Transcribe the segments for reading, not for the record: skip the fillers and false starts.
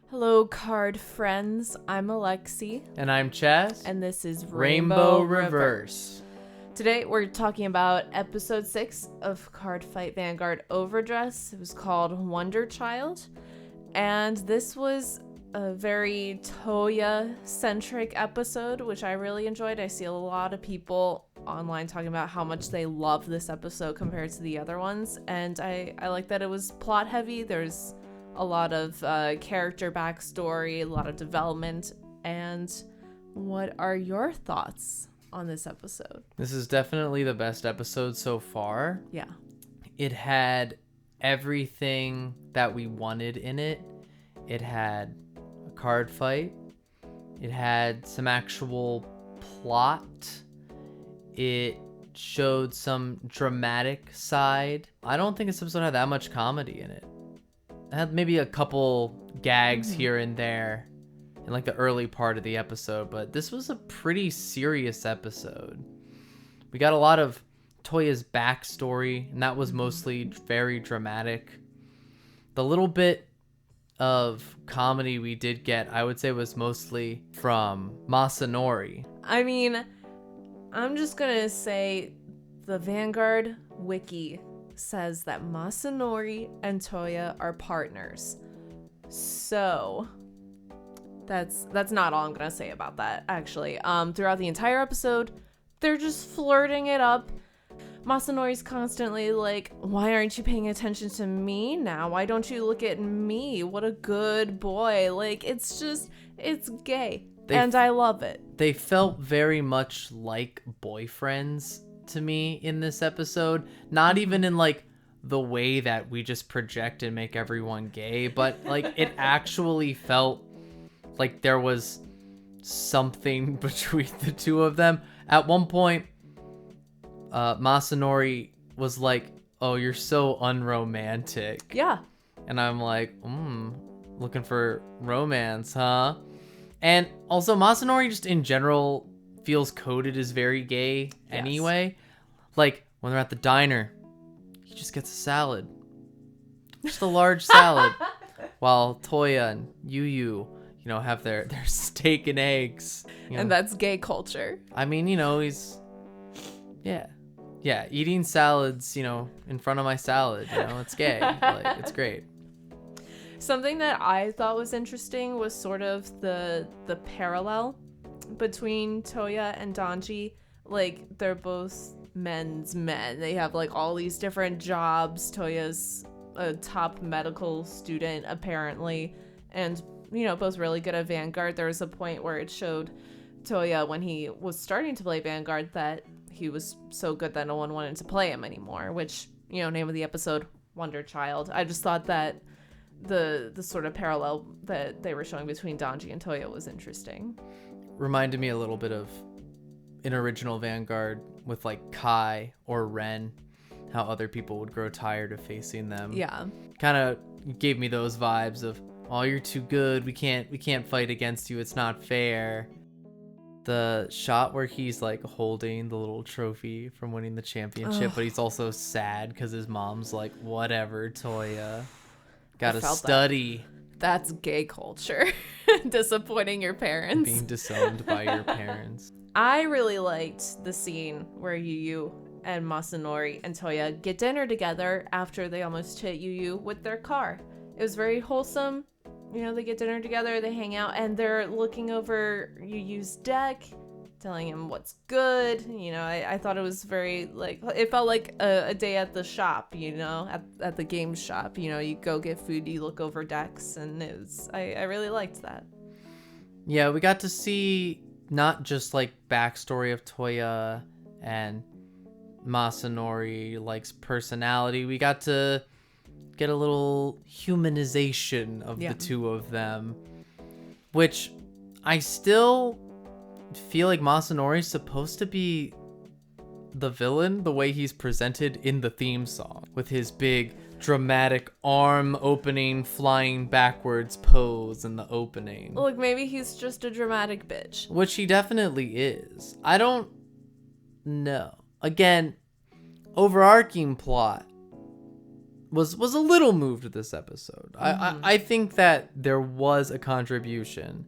Hello, card friends. I'm Alexi. And I'm Chaz. And this is Rainbow Reverse. Today we're talking about episode 6 of Cardfight Vanguard overdress. It was called Wonder Child. And this was a very Toya-centric episode, which I really enjoyed. I see a lot of people online talking about how much they love this episode compared to the other ones. And I like that it was plot heavy. There's a lot of character backstory, a lot of development. And what are your thoughts on this episode? This is definitely the best episode so far. Yeah. It had everything that we wanted in it. It had a card fight. It had some actual plot. It showed some dramatic side. I don't think this episode had that much comedy in it. It had maybe a couple gags here and there in like the early part of the episode, but this was a pretty serious episode. We got a lot of Toya's backstory, and that was mostly very dramatic. The little bit of comedy we did get, I would say, was mostly from Masanori. I mean, I'm just gonna say the Vanguard wiki says that Masanori and Toya are partners. So that's not all I'm gonna say about that, actually. Throughout the entire episode, they're just flirting it up. Masanori's constantly like, why aren't you paying attention to me now? Why don't you look at me? What a good boy. Like, it's gay. And I love it. They felt very much like boyfriends to me in this episode. Not even in like the way that we just project and make everyone gay, but like it actually felt like there was something between the two of them. At one point, Masanori was like, "Oh, you're so unromantic." Yeah. And I'm like, looking for romance, huh? And also Masanori just in general feels coded as very gay anyway. Like when they're at the diner, he just gets a salad. Just a large salad. While Toya and Yuyu, have their steak and eggs. And that's gay culture. I mean, he's eating salads, in front of my salad, it's gay. Like, it's great. Something that I thought was interesting was sort of the parallel between Toya and Danji. Like, they're both men's men. They have like all these different jobs. Toya's a top medical student apparently, and both really good at Vanguard. There was a point where it showed Toya when he was starting to play Vanguard that he was so good that no one wanted to play him anymore, which, name of the episode, Wonder Child. I just thought that the sort of parallel that they were showing between Danji and Toya was interesting. Reminded me a little bit of an original Vanguard with like Kai or Ren, how other people would grow tired of facing them. Yeah. Kind of gave me those vibes of, oh, you're too good. We can't fight against you. It's not fair. The shot where he's like holding the little trophy from winning the championship, but he's also sad because his mom's like, whatever, Toya. Gotta study. That's gay culture. Disappointing your parents. Being disowned by your parents. I really liked the scene where Yuyu and Masanori and Toya get dinner together after they almost hit Yuyu with their car. It was very wholesome. They get dinner together, they hang out, and they're looking over Yuyu's deck, telling him what's good. I thought it was very, like, it felt like a day at the shop, at the game shop. You go get food, you look over decks, and I really liked that. Yeah, we got to see not just, like, backstory of Toya and Masanori, like, personality. We got to get a little humanization of the two of them, which I still feel like Masanori's supposed to be the villain the way he's presented in the theme song, with his big dramatic arm opening, flying backwards pose in the opening. Look, maybe he's just a dramatic bitch, which he definitely is. I don't know. Again, overarching plot, was a little moved with this episode. I think that there was a contribution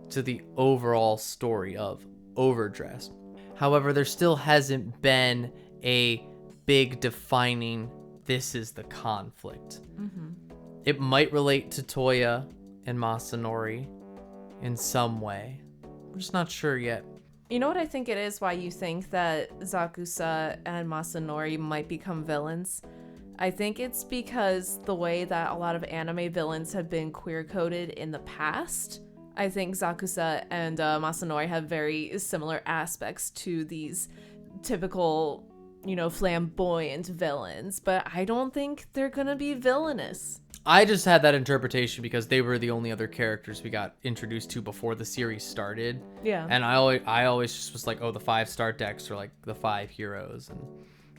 to the overall story of overdress. However, there still hasn't been a big defining, this is the conflict. It might relate to Toya and Masanori in some way. We're just not sure yet. You know what I think it is, why you think that Zakusa and Masanori might become villains? I think it's because the way that a lot of anime villains have been queer-coded in the past. I think Zakusa and Masanori have very similar aspects to these typical, flamboyant villains, but I don't think they're gonna be villainous. I just had that interpretation because they were the only other characters we got introduced to before the series started. Yeah. And I always just was like, oh, the 5-star decks are like the 5 heroes, and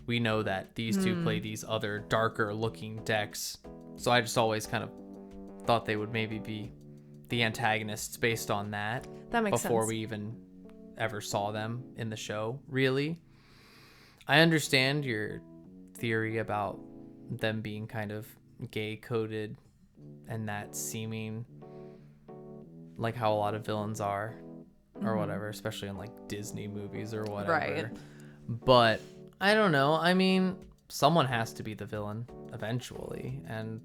we know that these two play these other darker looking decks. So I just always kind of thought they would maybe be the antagonists based on that. That makes sense. Before we even ever saw them in the show, really. I understand your theory about them being kind of gay coded and that seeming like how a lot of villains are or whatever, especially in like Disney movies or whatever. Right. But I don't know. I mean, someone has to be the villain eventually, and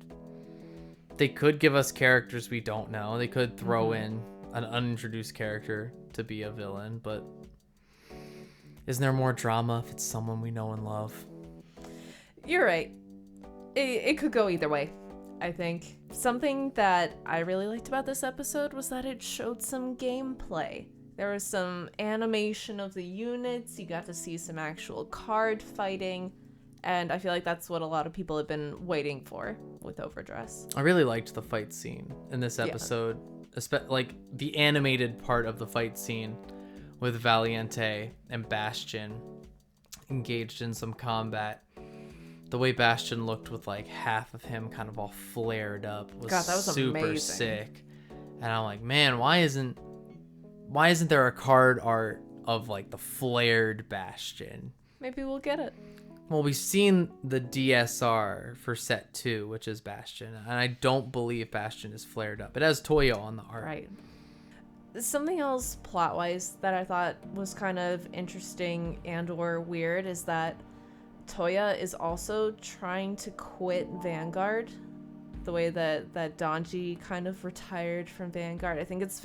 they could give us characters we don't know. They could throw in an unintroduced character to be a villain, but isn't there more drama if it's someone we know and love? You're right. It could go either way, I think. Something that I really liked about this episode was that it showed some gameplay. There was some animation of the units, you got to see some actual card fighting, and I feel like that's what a lot of people have been waiting for with overdress. I really liked the fight scene in this episode, like the animated part of the fight scene with Valiente and Bastion engaged in some combat. The way Bastion looked with like half of him kind of all flared up was, God, that was super amazing. sick. And I'm like, man, why isn't there a card art of like the flared Bastion? Maybe we'll get it. Well, we've seen the DSR for set 2, which is Bastion, and I don't believe Bastion is flared up. It has Toya on the art. Right. Something else plot-wise that I thought was kind of interesting and or weird is that Toya is also trying to quit Vanguard, the way that Danji kind of retired from Vanguard. I think it's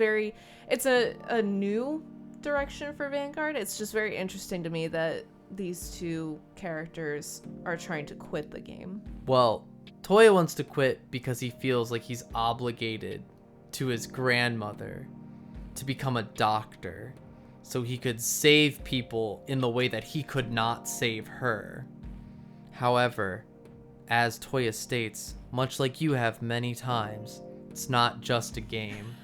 a new direction for Vanguard. It's just very interesting to me that these two characters are trying to quit the game. Well, Toya wants to quit because he feels like he's obligated to his grandmother to become a doctor so he could save people in the way that he could not save her. However, as Toya states, much like you have many times, it's not just a game.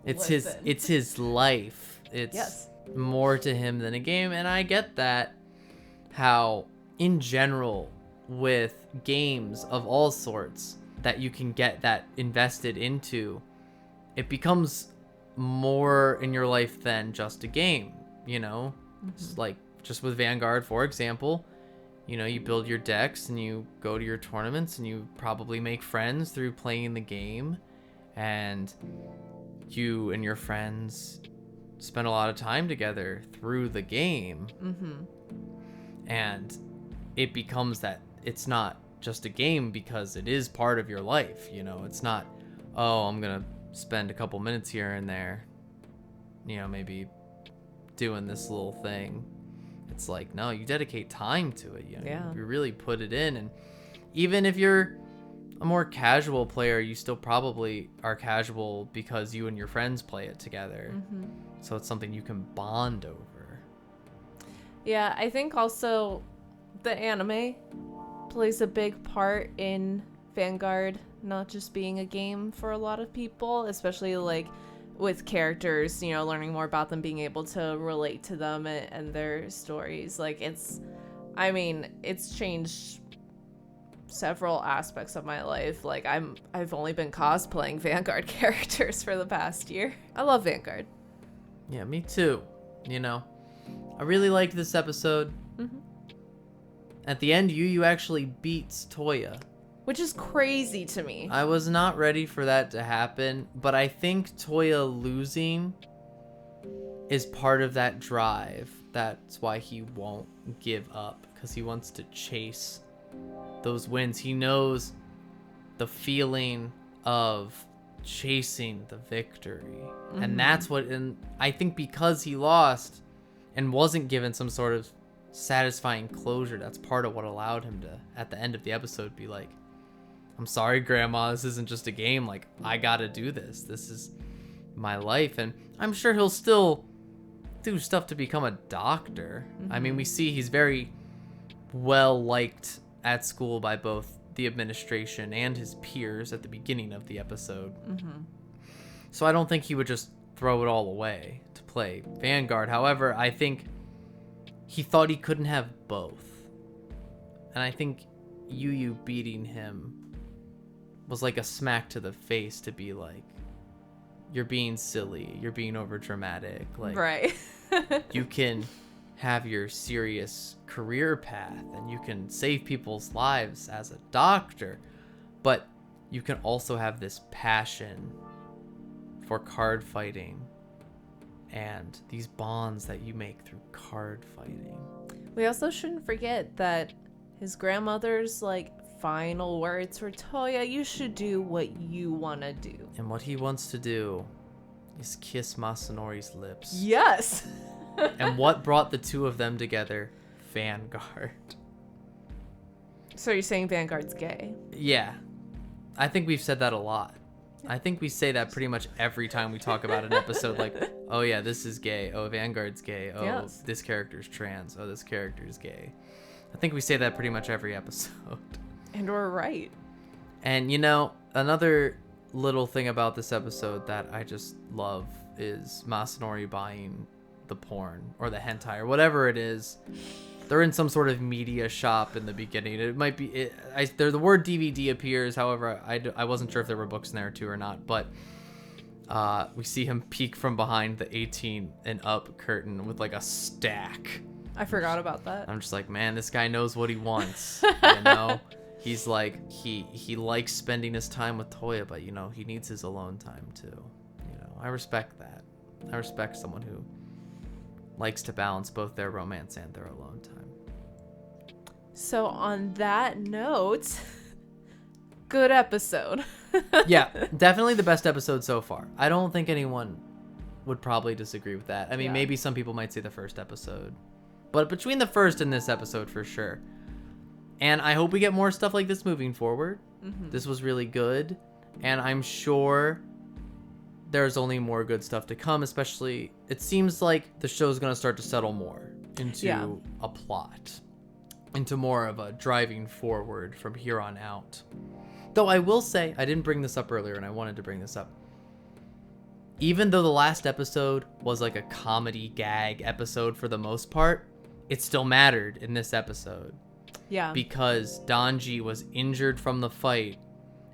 It's his life. It's more to him than a game, and I get that. How in general with games of all sorts that you can get that invested into, it becomes more in your life than just a game, It's like just with Vanguard, for example, you build your decks and you go to your tournaments and you probably make friends through playing the game, and you and your friends spend a lot of time together through the game. And it becomes that it's not just a game because it is part of your life. It's not, oh, I'm gonna spend a couple minutes here and there, maybe doing this little thing. It's like, no, you dedicate time to it. You really put it in. And even if you're a more casual player, you still probably are casual because you and your friends play it together. So it's something you can bond over. Yeah, I think also the anime plays a big part in Vanguard not just being a game for a lot of people, especially like with characters, learning more about them, being able to relate to them and their stories. Like it's changed several aspects of my life. Like I've only been cosplaying Vanguard characters for the past year. I love Vanguard. Yeah, me too. I really liked this episode. At the end, Yuyu actually beats Toya. Which is crazy to me. I was not ready for that to happen, but I think Toya losing is part of that drive. That's why he won't give up, because he wants to chase those wins. He knows the feeling of chasing the victory. And that's what, and I think because he lost and wasn't given some sort of satisfying closure, that's part of what allowed him to, at the end of the episode, be like, I'm sorry, Grandma, this isn't just a game. Like, I gotta do this. This is my life. And I'm sure he'll still do stuff to become a doctor. I mean, we see he's very well liked at school by both the administration and his peers at the beginning of the episode. So I don't think he would just throw it all away to play Vanguard. However, I think he thought he couldn't have both. And I think Yuyu beating him was like a smack to the face to be like, you're being silly, you're being over dramatic. Like, right. you can have your serious career path and you can save people's lives as a doctor, but you can also have this passion for card fighting and these bonds that you make through card fighting. We also shouldn't forget that his grandmother's like final words were, Toya, you should do what you want to do. And what he wants to do is kiss Masanori's lips. Yes. And what brought the two of them together? Vanguard. So you're saying Vanguard's gay? Yeah. I think we've said that a lot. I think we say that pretty much every time we talk about an episode, like, oh yeah, this is gay. Oh, Vanguard's gay. Oh, yes. This character's trans. Oh, this character's gay. I think we say that pretty much every episode. And we're right. And, you know, another little thing about this episode that I just love is Masanori buying the porn or the hentai or whatever it is. They're in some sort of media shop in the beginning. It might be... the word DVD appears. However, I wasn't sure if there were books in there too or not. But we see him peek from behind the 18 and up curtain with like a stack. I forgot about that. I'm just like, man, this guy knows what he wants. You know? He's like, he likes spending his time with Toya, but, you know, he needs his alone time too. You know, I respect that. I respect someone who likes to balance both their romance and their alone time. So on that note, good episode. Yeah, definitely the best episode so far. I don't think anyone would probably disagree with that. I mean, maybe some people might say the first episode, but between the first and this episode for sure. And I hope we get more stuff like this moving forward. This was really good. And I'm sure there's only more good stuff to come, especially it seems like the show's going to start to settle more into a plot, into more of a driving forward from here on out. Though I will say, I didn't bring this up earlier and I wanted to bring this up. Even though the last episode was like a comedy gag episode for the most part, it still mattered in this episode. Yeah. Because Danji was injured from the fight,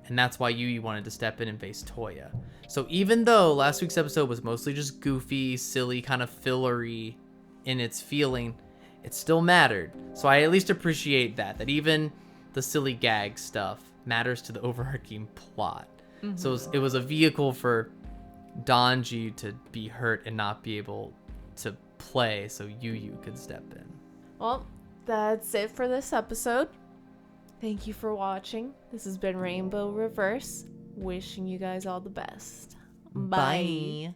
and that's why Yuyu wanted to step in and face Toya. So even though last week's episode was mostly just goofy, silly, kind of fillery in its feeling, it still mattered. So I at least appreciate that even the silly gag stuff matters to the overarching plot. So it was a vehicle for Danji to be hurt and not be able to play, so Yuyu could step in. Well, that's it for this episode. Thank you for watching. This has been Rainbow Reverse. Wishing you guys all the best. Bye. Bye.